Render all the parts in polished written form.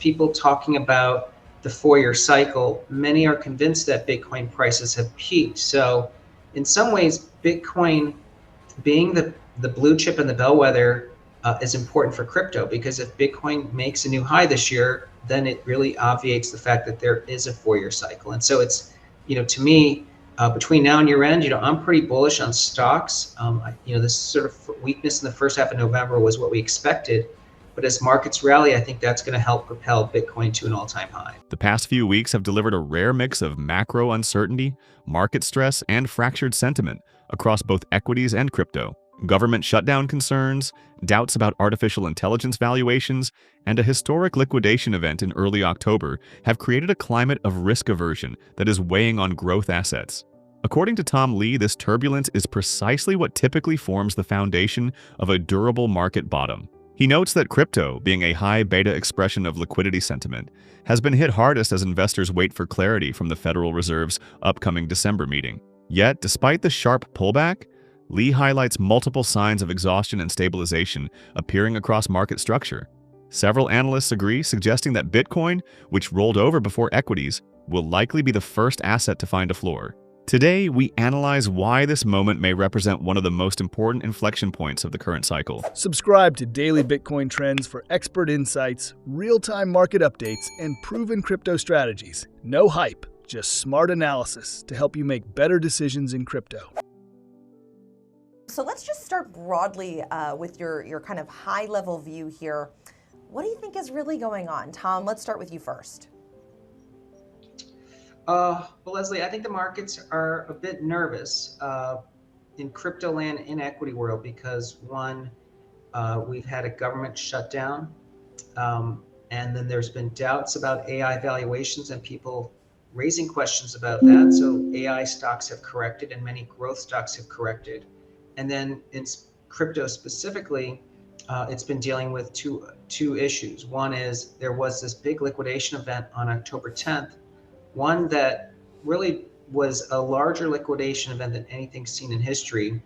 people talking about the 4-year cycle, many are convinced that Bitcoin prices have peaked. So in some ways, Bitcoin being the blue chip and the bellwether is important for crypto, because if Bitcoin makes a new high this year, then it really obviates the fact that there is a 4-year cycle. And so it's, to me, between now and year end, I'm pretty bullish on stocks. This sort of weakness in the first half of November was what we expected. But as markets rally, I think that's going to help propel Bitcoin to an all-time high. The past few weeks have delivered a rare mix of macro uncertainty, market stress, and fractured sentiment across both equities and crypto. Government shutdown concerns, doubts about artificial intelligence valuations, and a historic liquidation event in early October have created a climate of risk aversion that is weighing on growth assets. According to Tom Lee, this turbulence is precisely what typically forms the foundation of a durable market bottom. He notes that crypto, being a high beta expression of liquidity sentiment, has been hit hardest as investors wait for clarity from the Federal Reserve's upcoming December meeting. Yet, despite the sharp pullback, Lee highlights multiple signs of exhaustion and stabilization appearing across market structure. Several analysts agree, suggesting that Bitcoin, which rolled over before equities, will likely be the first asset to find a floor. Today, we analyze why this moment may represent one of the most important inflection points of the current cycle. Subscribe to Daily Bitcoin Trends for expert insights, real-time market updates, and proven crypto strategies. No hype, just smart analysis to help you make better decisions in crypto. So let's just start broadly with your kind of high-level view here. What do you think is really going on? Tom, let's start with you first. Well, Leslie, I think the markets are a bit nervous in crypto land, in equity world, because one, we've had a government shutdown, and then there's been doubts about AI valuations and people raising questions about that. So AI stocks have corrected and many growth stocks have corrected. And then in crypto specifically, it's been dealing with two issues. One is there was this big liquidation event on October 10th, one that really was a larger liquidation event than anything seen in history.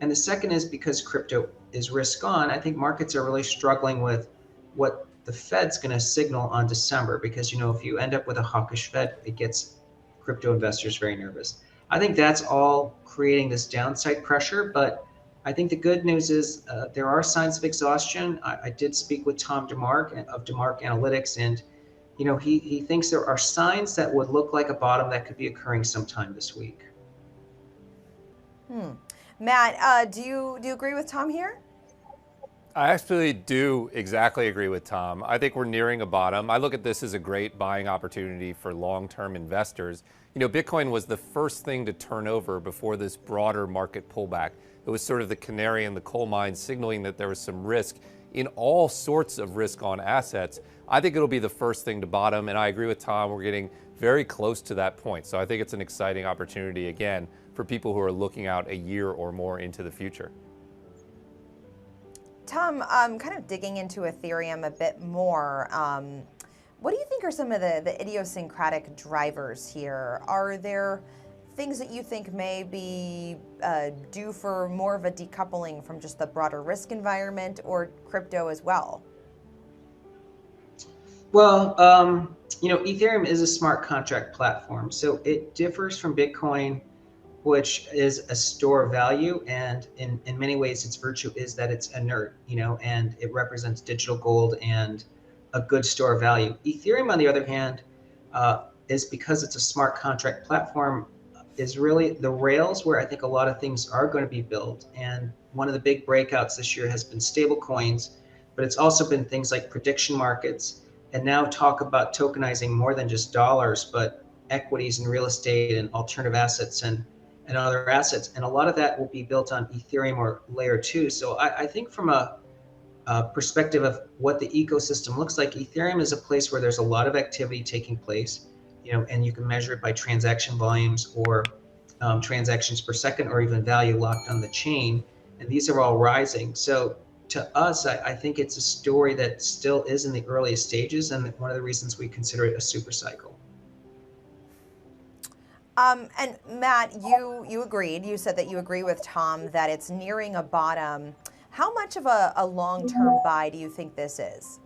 And the second is because crypto is risk on, I think markets are really struggling with what the Fed's going to signal on December, because, if you end up with a hawkish Fed, it gets crypto investors very nervous. I think that's all creating this downside pressure, but I think the good news is there are signs of exhaustion. I did speak with Tom DeMark of DeMark Analytics, and he thinks there are signs that would look like a bottom that could be occurring sometime this week. Matt, do you agree with Tom here? I actually do exactly agree with Tom. I think we're nearing a bottom. I look at this as a great buying opportunity for long-term investors. Bitcoin was the first thing to turn over before this broader market pullback. It was sort of the canary in the coal mine, signaling that there was some risk in all sorts of risk on assets. I think it'll be the first thing to bottom, and I agree with Tom, we're getting very close to that point. So I think it's an exciting opportunity, again, for people who are looking out a year or more into the future. Tom, kind of digging into Ethereum a bit more, what do you think are some of the idiosyncratic drivers here? Are there things that you think may be due for more of a decoupling from just the broader risk environment, or crypto as well? Well, Ethereum is a smart contract platform, so it differs from Bitcoin, which is a store of value, and in many ways its virtue is that it's inert, and it represents digital gold and a good store of value. Ethereum, on the other hand, is, because it's a smart contract platform, is really the rails where I think a lot of things are going to be built. And one of the big breakouts this year has been stablecoins, but it's also been things like prediction markets, and now talk about tokenizing more than just dollars, but equities and real estate and alternative assets and other assets. And a lot of that will be built on Ethereum or layer 2. So I think from a perspective of what the ecosystem looks like, Ethereum is a place where there's a lot of activity taking place, and you can measure it by transaction volumes or transactions per second, or even value locked on the chain. And these are all rising. So to us, I think it's a story that still is in the earliest stages, and one of the reasons we consider it a super cycle. And Matt, you agreed. You said that you agree with Tom that it's nearing a bottom. How much of a long-term buy do you think this is?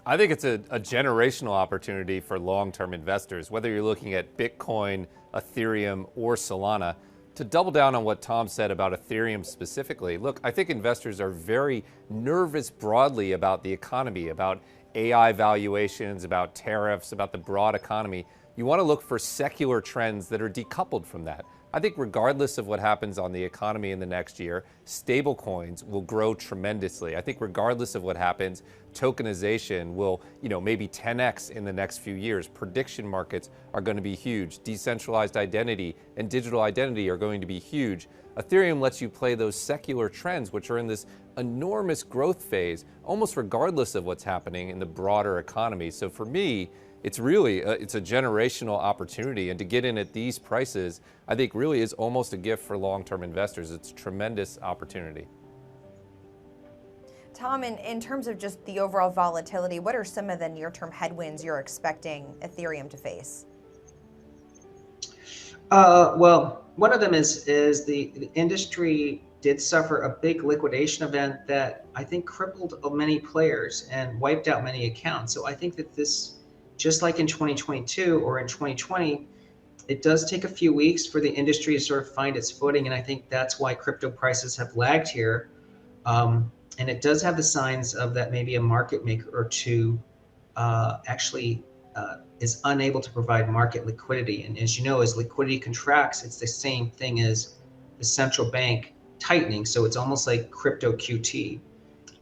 I think it's a generational opportunity for long-term investors, whether you're looking at Bitcoin, Ethereum, or Solana. To double down on what Tom said about Ethereum specifically, look, I think investors are very nervous broadly about the economy, about AI valuations, about tariffs, about the broad economy. You want to look for secular trends that are decoupled from that. I think regardless of what happens on the economy in the next year, stablecoins will grow tremendously. I think regardless of what happens, tokenization will, maybe 10x in the next few years. Prediction markets are going to be huge. Decentralized identity and digital identity are going to be huge. Ethereum lets you play those secular trends, which are in this enormous growth phase, almost regardless of what's happening in the broader economy. So for me, it's really it's a generational opportunity, and to get in at these prices, I think really is almost a gift for long-term investors. It's a tremendous opportunity. Tom, in terms of just the overall volatility, what are some of the near-term headwinds you're expecting Ethereum to face? Well, one of them is the industry did suffer a big liquidation event that I think crippled many players and wiped out many accounts. So I think that this, just like in 2022 or in 2020, it does take a few weeks for the industry to sort of find its footing. And I think that's why crypto prices have lagged here. And it does have the signs of that maybe a market maker or two actually is unable to provide market liquidity. And as you know, as liquidity contracts, it's the same thing as the central bank tightening. So it's almost like crypto QT.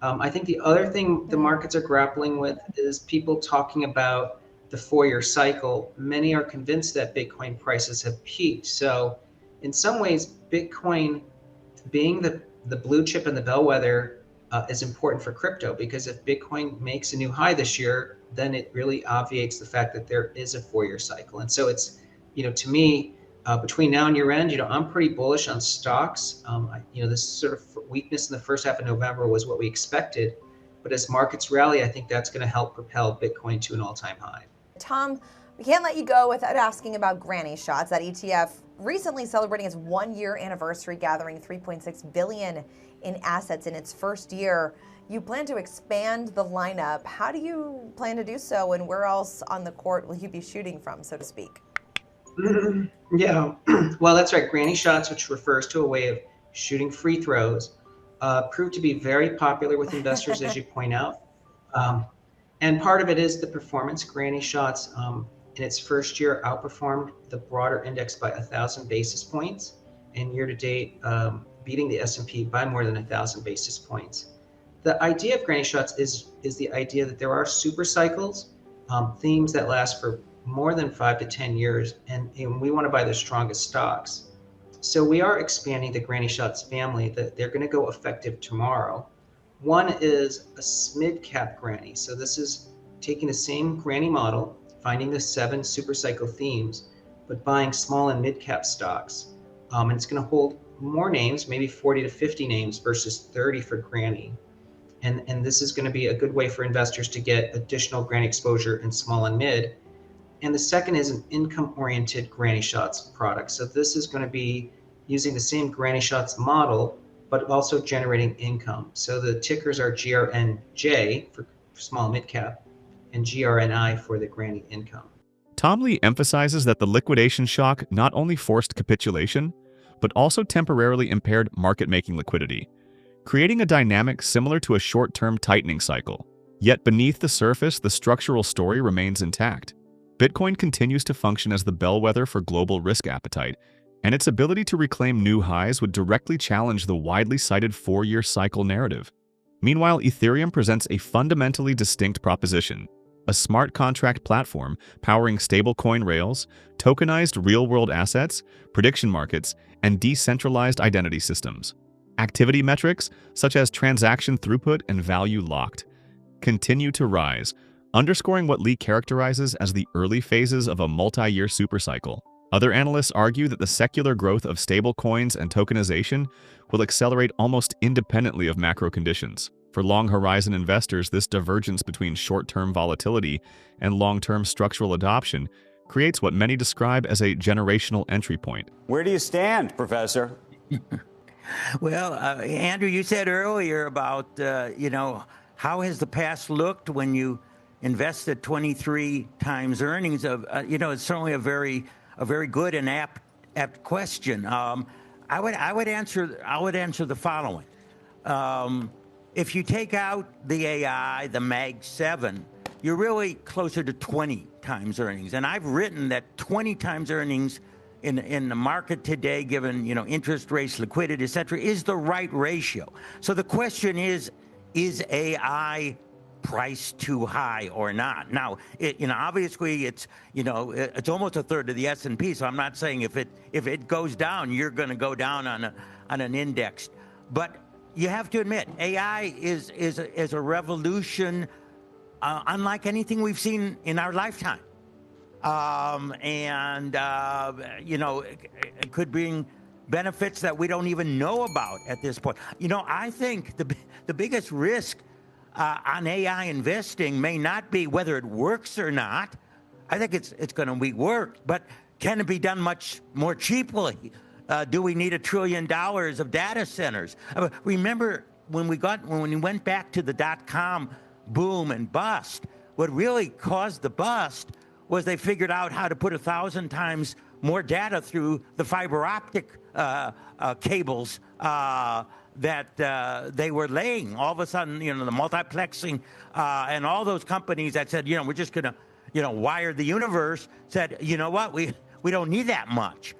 I think the other thing the markets are grappling with is people talking about the 4-year cycle. Many are convinced that Bitcoin prices have peaked. So in some ways, Bitcoin being the blue chip and the bellwether is important for crypto, because if Bitcoin makes a new high this year, then it really obviates the fact that there is a 4-year cycle. And so it's, to me, between now and year end, I'm pretty bullish on stocks. This sort of weakness in the first half of November was what we expected. But as markets rally, I think that's going to help propel Bitcoin to an all-time high. Tom, we can't let you go without asking about Granny Shots. That ETF recently celebrating its 1-year anniversary, gathering $3.6 billion in assets in its first year. You plan to expand the lineup. How do you plan to do so, and where else on the court will you be shooting from, so to speak? Yeah, well, that's right. Granny Shots, which refers to a way of shooting free throws, proved to be very popular with investors, as you point out. And part of it is the performance. Granny Shots, in its first year, outperformed the broader index by 1,000 basis points, and year to date, beating the S&P by more than 1,000 basis points. The idea of Granny Shots is the idea that there are super cycles, themes that last for more than 5 to 10 years, and we want to buy the strongest stocks. So we are expanding the Granny Shots family. That they're going to go effective tomorrow. One is a mid-cap Granny. So this is taking the same Granny model, finding the 7 super cycle themes, but buying small and mid-cap stocks. And it's going to hold more names, maybe 40 to 50 names versus 30 for Granny. And this is going to be a good way for investors to get additional Granny exposure in small and mid. And the second is an income-oriented Granny Shots product. So this is going to be using the same Granny Shots model, but also generating income. So the tickers are GRNJ for small and mid cap, and GRNI for the Granny income. Tom Lee emphasizes that the liquidation shock not only forced capitulation, but also temporarily impaired market-making liquidity, creating a dynamic similar to a short-term tightening cycle. Yet beneath the surface, the structural story remains intact. Bitcoin continues to function as the bellwether for global risk appetite, and its ability to reclaim new highs would directly challenge the widely cited 4-year cycle narrative. Meanwhile, Ethereum presents a fundamentally distinct proposition: a smart contract platform powering stablecoin rails, tokenized real-world assets, prediction markets, and decentralized identity systems. Activity metrics, such as transaction throughput and value locked, continue to rise, underscoring what Lee characterizes as the early phases of a multi-year supercycle. Other analysts argue that the secular growth of stablecoins and tokenization will accelerate almost independently of macro conditions. For long-horizon investors, this divergence between short-term volatility and long-term structural adoption creates what many describe as a generational entry point. Where do you stand, Professor? Well, Andrew, you said earlier about, how has the past looked when you invest at 23 times earnings of, it's certainly a very good and apt question. I would answer the following. If you take out the AI, the Mag 7, you're really closer to 20 times earnings. And I've written that 20 times earnings in the market today, given interest rates, liquidity, et cetera, is the right ratio. So the question is AI priced too high or not? Now, obviously it's almost a third of the S&P. So I'm not saying if it goes down, you're going to go down on an index. But you have to admit, AI is a revolution unlike anything we've seen in our lifetime. It could bring benefits that we don't even know about at this point. I think the biggest risk on AI investing may not be whether it works or not. I think it's going to be worked, but can it be done much more cheaply? Do we need $1 trillion of data centers? Remember when we went back to the .com boom and bust, what really caused the bust was they figured out how to put 1,000 times more data through the fiber optic cables that they were laying. All of a sudden, the multiplexing and all those companies that said, we're just going to, wire the universe, said, you know what, we don't need that much.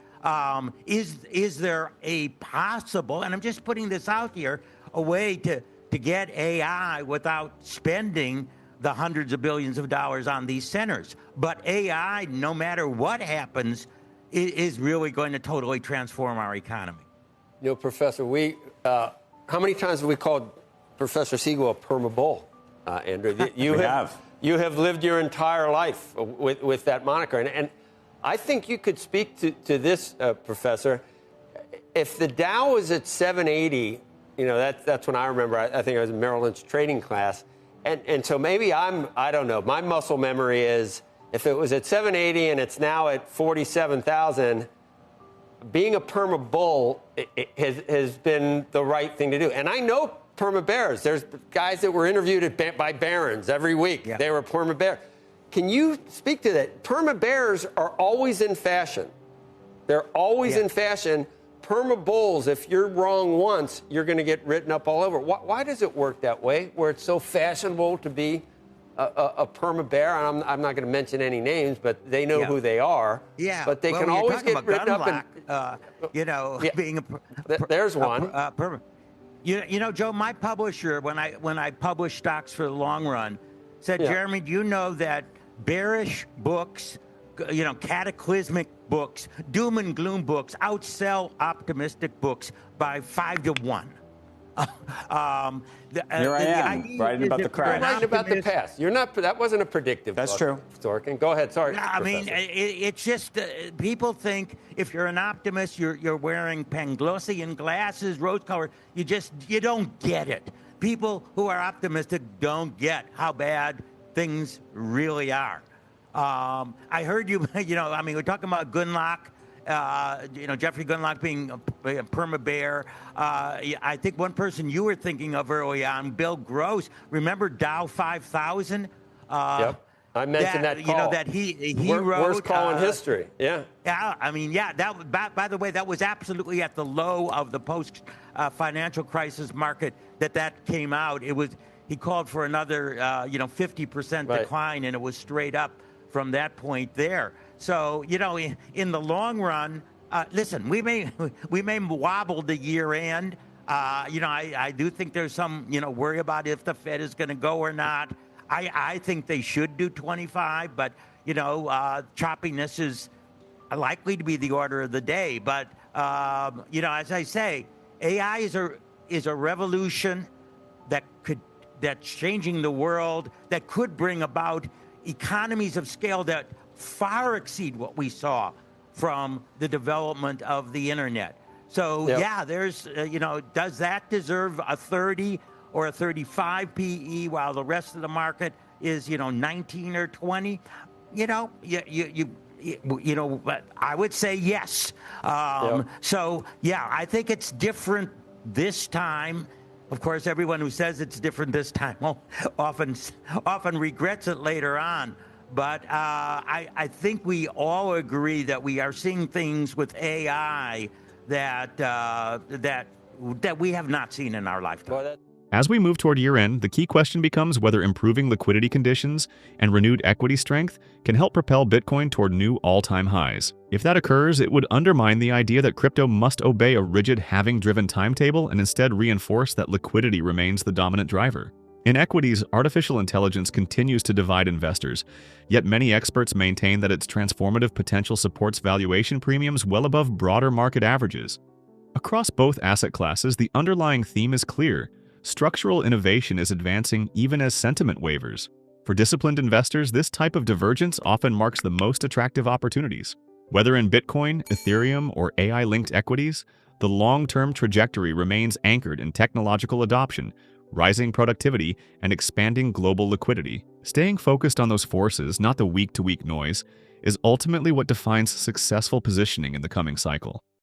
Is there a possible, and I'm just putting this out here, a way to get AI without spending the hundreds of billions of dollars on these centers? But AI, no matter what happens, is really going to totally transform our economy. Professor, how many times have we called Professor Siegel a perma-bull, Andrew? You have lived your entire life with that moniker. And I think you could speak to this, Professor. If the Dow was at 780, that's when I remember, I think I was in Merrill Lynch trading class. And so maybe I don't know, my muscle memory is if it was at 780 and it's now at 47,000, being a perma-bull has been the right thing to do. And I know perma-bears. There's guys that were interviewed by Barron's every week. Yeah. They were perma-bear. Can you speak to that? Perma-bears are always in fashion. They're always in fashion. Perma-bulls, if you're wrong once, you're going to get written up all over. Why does it work that way, where it's so fashionable to be a perma-bear? And I'm not going to mention any names, but they know who they are. Yeah. But they can always get written up. Being a there's one. Joe, my publisher, when I publish stocks for the long run, said, Jeremy, do you know that bearish books, cataclysmic books, doom and gloom books outsell optimistic books by 5 to 1? Here I am, writing about the crash. You're writing about the past. You're not. That wasn't a predictive. That's true. Sorkin, go ahead. Sorry. I mean, it's just people think if you're an optimist, you're wearing Panglossian glasses, rose-colored. You don't get it. People who are optimistic don't get how bad things really are. I heard you. We're talking about Gundlach. Jeffrey Gundlach being a perma-bear. I think one person you were thinking of early on, Bill Gross. Remember Dow 5000? Yep. I mentioned that call. That he wrote. Worst call in history. Yeah. Yeah. That, by the way, that was absolutely at the low of the post-financial crisis market that came out. He called for another, 50% decline, and it was straight up from that point there. So, in the long run, listen, we may wobble the year end. I do think there's some, worry about if the Fed is going to go or not. I think they should do 25, but, choppiness is likely to be the order of the day. But, as I say, AI is a revolution that's changing the world, that could bring about economies of scale that far exceed what we saw from the development of the internet. So, there's, does that deserve a 30 or a 35 PE while the rest of the market is, 19 or 20? But I would say yes. So, I think it's different this time Of course, everyone who says it's different this time often regrets it later on. But I think we all agree that we are seeing things with AI that we have not seen in our lifetime. As we move toward year-end, the key question becomes whether improving liquidity conditions and renewed equity strength can help propel Bitcoin toward new all-time highs. If that occurs, it would undermine the idea that crypto must obey a rigid halving-driven timetable and instead reinforce that liquidity remains the dominant driver. In equities, artificial intelligence continues to divide investors, yet many experts maintain that its transformative potential supports valuation premiums well above broader market averages. Across both asset classes, the underlying theme is clear. Structural innovation is advancing even as sentiment wavers. For disciplined investors, this type of divergence often marks the most attractive opportunities. Whether in Bitcoin, Ethereum, or AI-linked equities, the long-term trajectory remains anchored in technological adoption, rising productivity, and expanding global liquidity. Staying focused on those forces, not the week-to-week noise, is ultimately what defines successful positioning in the coming cycle.